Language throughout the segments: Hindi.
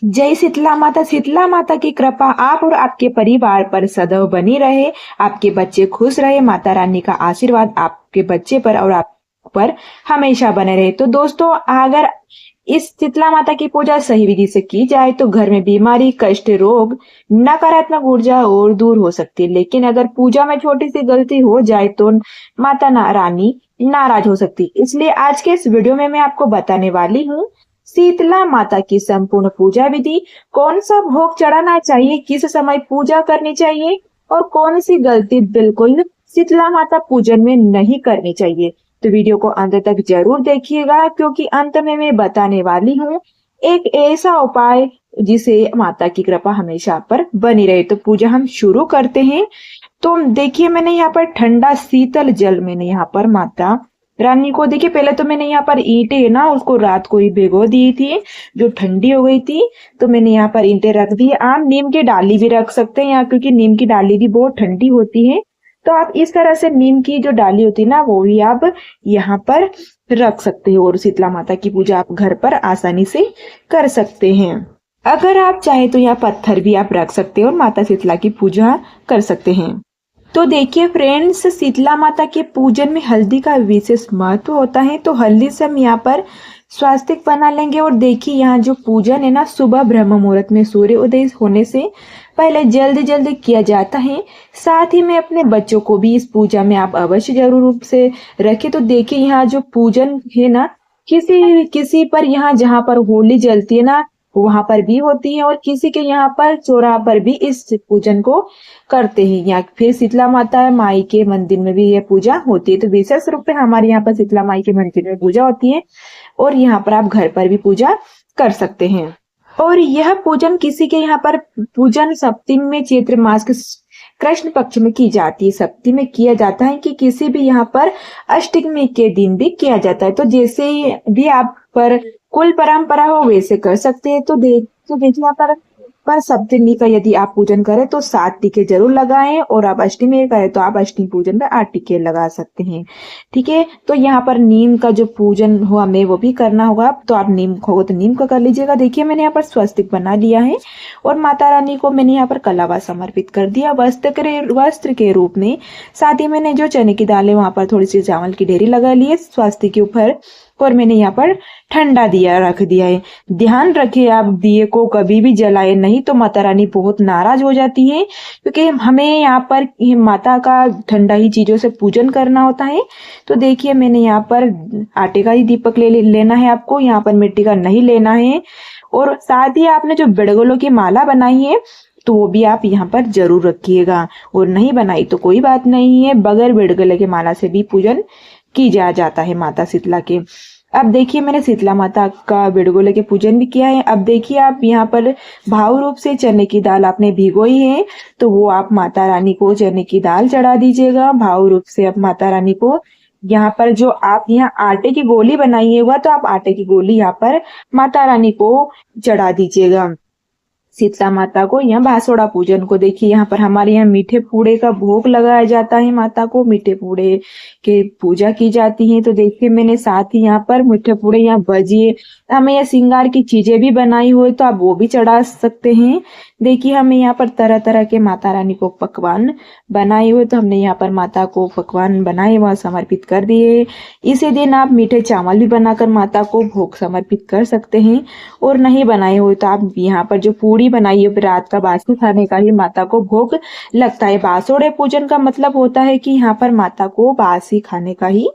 जय शीतला माता की कृपा आप और आपके परिवार पर सदैव बनी रहे। आपके बच्चे खुश रहे। माता रानी का आशीर्वाद आपके बच्चे पर और आप पर हमेशा बने रहे। तो दोस्तों, अगर इस शीतला माता की पूजा सही विधि से की जाए तो घर में बीमारी, कष्ट, रोग, नकारात्मक ऊर्जा और दूर हो सकती है। लेकिन अगर पूजा में छोटी सी गलती हो जाए तो रानी नाराज हो सकती। इसलिए आज के इस वीडियो में मैं आपको बताने वाली हूँ शीतला माता की संपूर्ण पूजा विधि, कौन सा भोग चढ़ाना चाहिए, किस समय पूजा करनी चाहिए और कौन सी गलती बिल्कुल शीतला माता पूजन में नहीं करनी चाहिए। तो वीडियो को अंत तक जरूर देखिएगा, क्योंकि अंत में मैं बताने वाली हूँ एक ऐसा उपाय जिसे माता की कृपा हमेशा पर बनी रहे। तो पूजा हम शुरू करते हैं। तो देखिए, मैंने यहाँ पर ठंडा शीतल जल मैंने यहाँ पर माता रानी को, देखिए पहले तो मैंने यहाँ पर ईंटें है ना उसको रात को ही भिगो दी थी, जो ठंडी हो गई थी। तो मैंने यहाँ पर ईंटें रख दी। आप नीम की डाली भी रख सकते हैं यहाँ, क्योंकि नीम की डाली भी बहुत ठंडी होती है। तो आप इस तरह से नीम की जो डाली होती है ना वो भी आप यहाँ पर रख सकते हो और शीतला माता की पूजा आप घर पर आसानी से कर सकते हैं। अगर आप चाहे तो यहाँ पत्थर भी आप रख सकते हो और माता शीतला की पूजा कर सकते हैं। तो देखिए फ्रेंड्स, शीतला माता के पूजन में हल्दी का विशेष महत्व होता है। तो हल्दी से हम यहाँ पर स्वास्तिक बना लेंगे। और देखिए यहाँ जो पूजन है ना, सुबह ब्रह्म मुहूर्त में सूर्य उदय होने से पहले जल्दी जल्दी किया जाता है। साथ ही में अपने बच्चों को भी इस पूजा में आप अवश्य जरूर रूप से रखें। तो देखिए यहाँ जो पूजन है ना, किसी किसी पर यहाँ जहाँ पर होली जलती है ना वहां पर भी होती है, और किसी के यहाँ पर चौराहा पर भी इस पूजन को करते हैं। या फिर शीतला माता माई के मंदिर में भी यह पूजा होती है। तो विशेष रूप से हमारे यहाँ पर शीतला माई के मंदिर में पूजा होती है, और यहाँ पर आप घर पर भी पूजा कर सकते हैं। और यह पूजन किसी के यहाँ पर पूजन सप्तमी में चैत्र मास के कृष्ण पक्ष में की जाती है। सप्तमी में किया जाता है कि किसी भी यहाँ पर अष्टमी के दिन भी किया जाता है। तो जैसे भी आप पर कुल परंपरा हो वैसे कर सकते हैं। तो देखिए यहाँ पर सप्तमी का यदि आप पूजन करें तो 7 टीके जरूर लगाएं, और आप अष्टमी करें तो आप अष्टमी पूजन में 8 टीके लगा सकते हैं। ठीक है। तो यहाँ पर नीम का जो पूजन हो हमें वो भी करना होगा। तो आप नीम को तो नीम का कर लीजिएगा। देखिए मैंने यहाँ पर स्वस्तिक बना लिया है, और माता रानी को मैंने यहाँ पर कलावा समर्पित कर दिया वस्त्र के रूप में। साथ ही मैंने जो चने की दाल है वहां पर थोड़ी सी चावल की ढेरी लगा ली है स्वस्तिक के ऊपर, और मैंने यहाँ पर ठंडा दिया रख दिया है। ध्यान रखिए आप दिए को कभी भी जलाए नहीं, तो माता रानी बहुत नाराज हो जाती है, क्योंकि हमें यहाँ पर माता का ठंडा ही चीजों से पूजन करना होता है। तो देखिए मैंने यहाँ पर आटे का ही दीपक लेना है आपको, यहाँ पर मिट्टी का नहीं लेना है। और साथ ही आपने जो बेड़गोलों की माला बनाई है तो वो भी आप यहाँ पर जरूर रखिएगा, और नहीं बनाई तो कोई बात नहीं है, बगैर बेड़गोले की माला से भी पूजन की जाता है माता शीतला के। अब देखिए मैंने शीतला माता का बेड़गोले के पूजन भी किया है। अब देखिए आप यहाँ पर भाव रूप से चने की दाल आपने भिगोई है, तो वो आप माता रानी को चने की दाल चढ़ा दीजिएगा भाव रूप से। अब माता रानी को यहाँ पर जो आप यहाँ आटे की गोली बनाई हुआ, तो आप आटे की गोली यहाँ पर माता रानी को चढ़ा दीजिएगा शीतला माता को। यहाँ बासोड़ा पूजन को देखिए यहाँ पर हमारे यहाँ मीठे पूड़े का भोग लगाया जाता है। माता को मीठे पूड़े के पूजा की जाती है। तो देखिए मैंने साथ ही यहाँ पर मीठे पूड़े, यहाँ भजिए, हमें यह श्रृंगार की चीजें भी बनाई हुई तो आप वो भी चढ़ा सकते हैं। देखिए हमें यहाँ पर तरह तरह के माता रानी को पकवान बनाए हुए, तो हमने यहाँ पर माता को पकवान बनाए वह समर्पित कर दिए। इसी दिन आप मीठे चावल भी बनाकर माता को भोग समर्पित कर सकते हैं, और नहीं बनाए हुए तो आप यहाँ पर जो पूरी बनाई है रात का बासी खाने का ही माता को भोग लगता है। बासोड़े पूजन का मतलब होता है कि यहाँ पर माता को बासी खाने का ही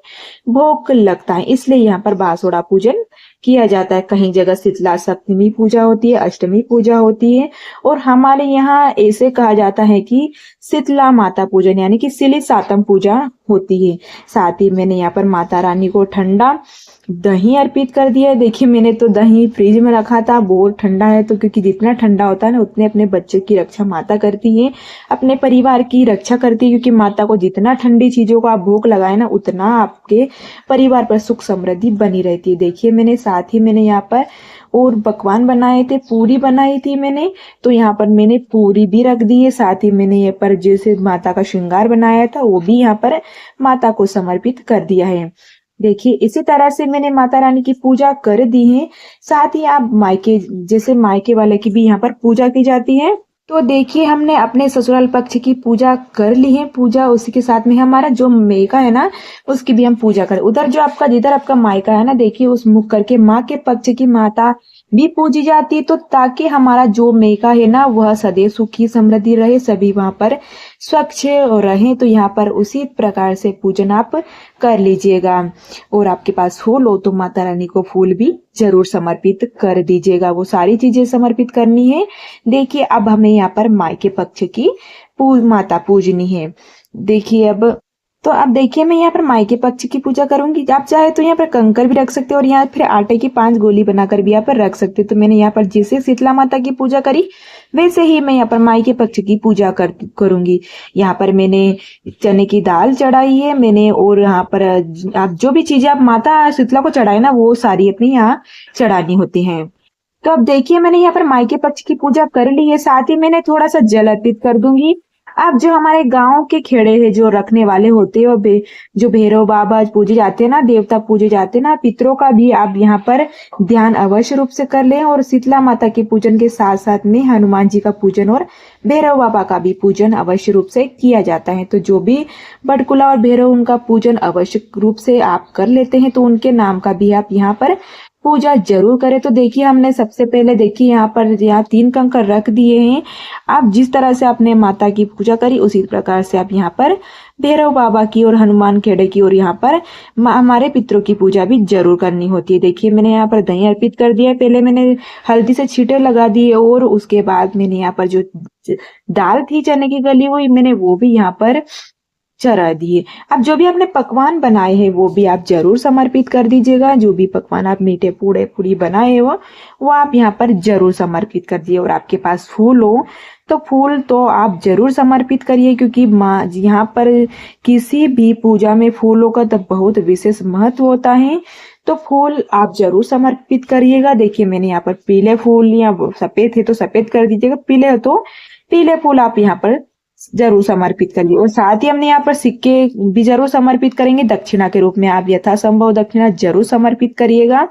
भोग लगता है, इसलिए यहाँ पर बासोड़ा पूजन किया जाता है। कहीं जगह शीतला सप्तमी पूजा होती है, अष्टमी पूजा होती है, और हमारे यहाँ ऐसे कहा जाता है कि शीतला माता पूजन यानी कि सिली सातम पूजा होती है। साथ ही मैंने यहाँ पर माता रानी को ठंडा दही अर्पित कर दिया है। देखिए मैंने तो दही फ्रिज में रखा था, बहुत ठंडा है, तो क्योंकि जितना ठंडा होता है ना उतने अपने बच्चे की रक्षा माता करती है, अपने परिवार की रक्षा करती है। क्योंकि माता को जितना ठंडी चीजों का आप भोग लगाए ना उतना आपके परिवार पर सुख समृद्धि बनी रहती है। देखिए मैंने साथ ही मैंने यहाँ पर और पकवान बनाए थे, पूरी बनाई थी मैंने, तो यहाँ पर मैंने पूरी भी रख दी है। साथ ही मैंने यहाँ पर जैसे माता का श्रृंगार बनाया था वो भी यहाँ पर माता को समर्पित कर दिया है। देखिए इसी तरह से मैंने माता रानी की पूजा कर दी है। साथ ही आप मायके, जैसे मायके वाले की भी यहाँ पर पूजा की जाती है। तो देखिए हमने अपने ससुराल पक्ष की पूजा कर ली है। पूजा उसी के साथ में हमारा जो मेका है ना, उसकी भी हम पूजा करें। उधर जो आपका, जिधर आपका मायका है ना, देखिए उस मुख करके माँ के पक्ष की माता भी पूजी जाती है, तो ताकि हमारा जो मेका है ना वह सदैव सुखी समृद्धि रहे, सभी वहां पर स्वच्छ रहे। तो यहाँ पर उसी प्रकार से पूजन आप कर लीजिएगा। और आपके पास फूल हो तो माता रानी को फूल भी जरूर समर्पित कर दीजिएगा। वो सारी चीजें समर्पित करनी है। देखिए अब हमें यहाँ पर मायके पक्ष की माता पूजनी है। देखिए अब देखिए मैं यहाँ पर मायके पक्ष की पूजा करूंगी। आप चाहे तो यहाँ पर कंकर भी रख सकते हो और यहाँ फिर आटे की 5 गोली बनाकर भी यहाँ पर रख सकते हो। तो मैंने यहाँ पर जैसे शीतला माता की पूजा करी वैसे ही मैं यहाँ पर मायके पक्ष की पूजा करूंगी। यहाँ पर मैंने चने की दाल चढ़ाई है मैंने, और यहाँ पर आप जो भी चीजें आप माता शीतला को चढ़ाए ना वो सारी अपनी यहाँ चढ़ानी होती है। तो अब देखिए मैंने यहाँ पर मायके पक्ष की पूजा कर ली है। साथ ही मैंने थोड़ा सा जल अर्पित कर दूंगी। अब जो हमारे गांव के खेड़े है जो रखने वाले होते हैं और जो भैरव बाबा पूजे जाते हैं ना, देवता पूजे जाते हैं ना, पितरों का भी आप यहाँ पर ध्यान अवश्य रूप से कर लें। और शीतला माता के पूजन के साथ साथ में हनुमान जी का पूजन और भैरव बाबा का भी पूजन अवश्य रूप से किया जाता है। तो जो भी बटकुला और भैरव उनका पूजन अवश्य रूप से आप कर लेते हैं तो उनके नाम का भी आप यहाँ पर पूजा जरूर करें। तो देखिए हमने सबसे पहले देखिए यहाँ 3 कंकर रख दिए हैं। आप जिस तरह से आपने माता की पूजा करी उसी प्रकार से आप यहाँ पर भैरव बाबा की और हनुमान खेड़े की और यहाँ पर हमारे पितरों की पूजा भी जरूर करनी होती है। देखिए मैंने यहाँ पर दही अर्पित कर दिया है। पहले मैंने हल्दी से छींटे लगा दिए और उसके बाद मैंने यहाँ पर जो दाल थी चने की गली हुई मैंने वो भी यहाँ पर चढ़ा दिए। अब जो भी आपने पकवान बनाए हैं वो भी आप जरूर समर्पित कर दीजिएगा। जो भी पकवान आप मीठे पूड़े पूरी बनाए हो वो आप यहाँ पर जरूर समर्पित कर दिए। और आपके पास फूल हो तो फूल तो आप जरूर समर्पित करिए, क्योंकि माँ यहाँ पर किसी भी पूजा में फूलों का तो बहुत विशेष महत्व होता है। तो फूल आप जरूर समर्पित करिएगा। देखिए मैंने यहाँ पर पीले फूल या सफेद है तो सफेद कर दीजिएगा, पीले हो तो पीले फूल आप यहाँ पर जरूर समर्पित करिए। और साथ ही हमने यहाँ पर सिक्के भी जरूर समर्पित करेंगे दक्षिणा के रूप में। आप यथासंभव दक्षिणा जरूर समर्पित करिएगा।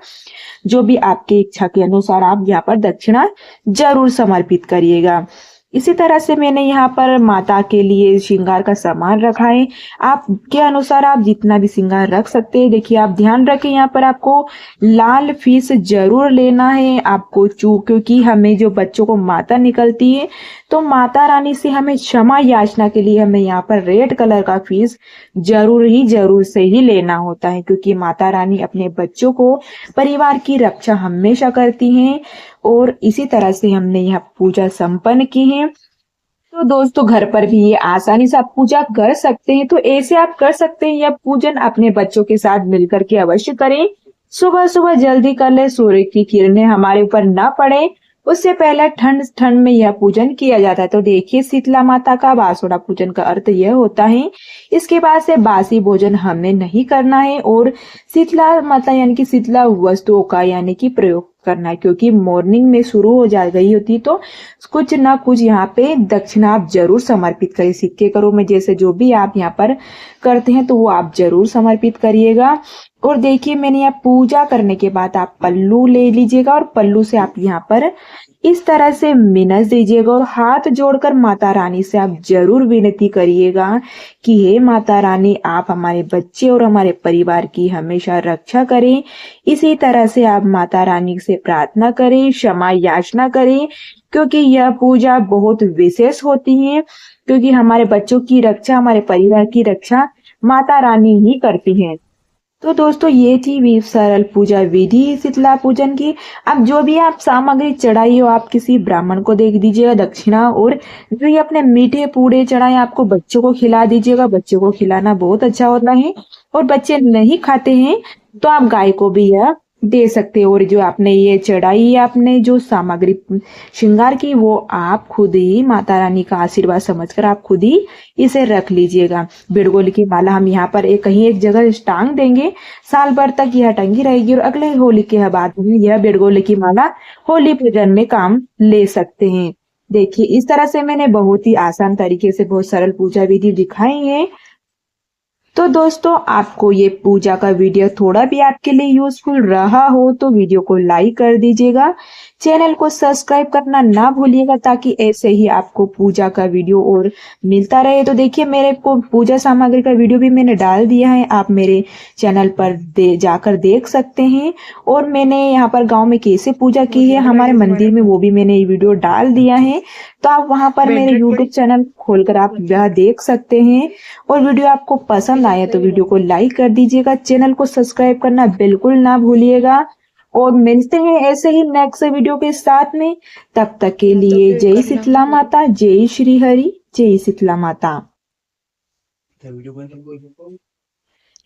जो भी आपकी इच्छा के अनुसार आप यहाँ पर दक्षिणा जरूर समर्पित करिएगा। इसी तरह से मैंने यहाँ पर माता के लिए श्रृंगार का सामान रखा है। आपके अनुसार आप जितना भी श्रृंगार रख सकते हैं। देखिए आप ध्यान रखें यहाँ पर आपको लाल फीस जरूर लेना है आपको, क्योंकि हमें जो बच्चों को माता निकलती है तो माता रानी से हमें क्षमा याचना के लिए हमें यहाँ पर रेड कलर का फीस जरूर से ही लेना होता है, क्योंकि माता रानी अपने बच्चों को, परिवार की रक्षा हमेशा करती हैं। और इसी तरह से हमने यह पूजा संपन्न की है। तो दोस्तों घर पर भी ये आसानी से आप पूजा कर सकते हैं। तो ऐसे आप कर सकते हैं। यह पूजन अपने बच्चों के साथ मिलकर के अवश्य करें। सुबह सुबह जल्दी कर ले, सूर्य की किरणें हमारे ऊपर न पड़े उससे पहले ठंड में यह पूजन किया जाता है। तो देखिए शीतला माता का बासोड़ा पूजन का अर्थ यह होता है इसके बाद से बासी भोजन हमें नहीं करना है और शीतला माता यानी कि शीतला वस्तुओं का यानी कि प्रयोग करना है, क्योंकि मॉर्निंग में शुरू हो जा गई होती तो कुछ ना कुछ यहाँ पे दक्षिणा आप जरूर समर्पित करिए। सिक्के करो में जैसे जो भी आप यहाँ पर करते हैं तो वो आप जरूर समर्पित करिएगा। और देखिए मैंने यहाँ पूजा करने के बाद आप पल्लू ले लीजिएगा और पल्लू से आप यहाँ पर इस तरह से मिनस दीजिएगा और हाथ जोड़कर माता रानी से आप जरूर विनती करिएगा कि हे माता रानी आप हमारे बच्चे और हमारे परिवार की हमेशा रक्षा करें। इसी तरह से आप माता रानी से प्रार्थना करें, क्षमा याचना करें, क्योंकि यह पूजा बहुत विशेष होती है, क्योंकि हमारे बच्चों की रक्षा, हमारे परिवार की रक्षा माता रानी ही करती है। तो दोस्तों ये थी सरल पूजा विधि शीतला पूजन की। अब जो भी आप सामग्री चढ़ाई हो आप किसी ब्राह्मण को दे दीजिएगा दक्षिणा, और जो ये अपने मीठे पूड़े चढ़ाए आपको बच्चों को खिला दीजिएगा। बच्चों को खिलाना बहुत अच्छा होता है और बच्चे नहीं खाते हैं तो आप गाय को भी यह दे सकते हो। और जो आपने ये चढ़ाई आपने जो सामग्री श्रृंगार की वो आप खुद ही माता रानी का आशीर्वाद समझकर आप खुद ही इसे रख लीजिएगा। बिड़गोली की माला हम यहाँ पर कहीं एक जगह टांग देंगे, साल भर तक यह टंगी रहेगी और अगले होली के बाद यह बिड़गोली की माला होली पूजन में काम ले सकते हैं। देखिए इस तरह से मैंने बहुत ही आसान तरीके से बहुत सरल पूजा विधि दिखाई है। तो दोस्तों आपको ये पूजा का वीडियो थोड़ा भी आपके लिए यूजफुल रहा हो तो वीडियो को लाइक कर दीजिएगा, चैनल को सब्सक्राइब करना ना भूलिएगा ताकि ऐसे ही आपको पूजा का वीडियो और मिलता रहे। तो देखिए मेरे को पूजा सामग्री का वीडियो भी मैंने डाल दिया है, आप मेरे चैनल पर जाकर देख सकते हैं। और मैंने यहाँ पर गांव में कैसे पूजा की है हमारे मंदिर में, वो भी मैंने ये वीडियो डाल दिया है। तो आप वहां पर मेरे यूट्यूब चैनल खोलकर आप यह देख सकते हैं। और वीडियो आपको पसंद आया तो वीडियो को लाइक कर दीजिएगा, चैनल को सब्सक्राइब करना बिल्कुल ना भूलिएगा। और मिलते हैं ऐसे ही नेक्स्ट वीडियो के साथ में, तब तक के लिए जय शीतला माता, जय श्री हरि, जय शीतला माता।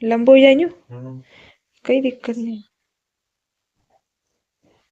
लंबो हो जाए कई दिक्कत नहीं।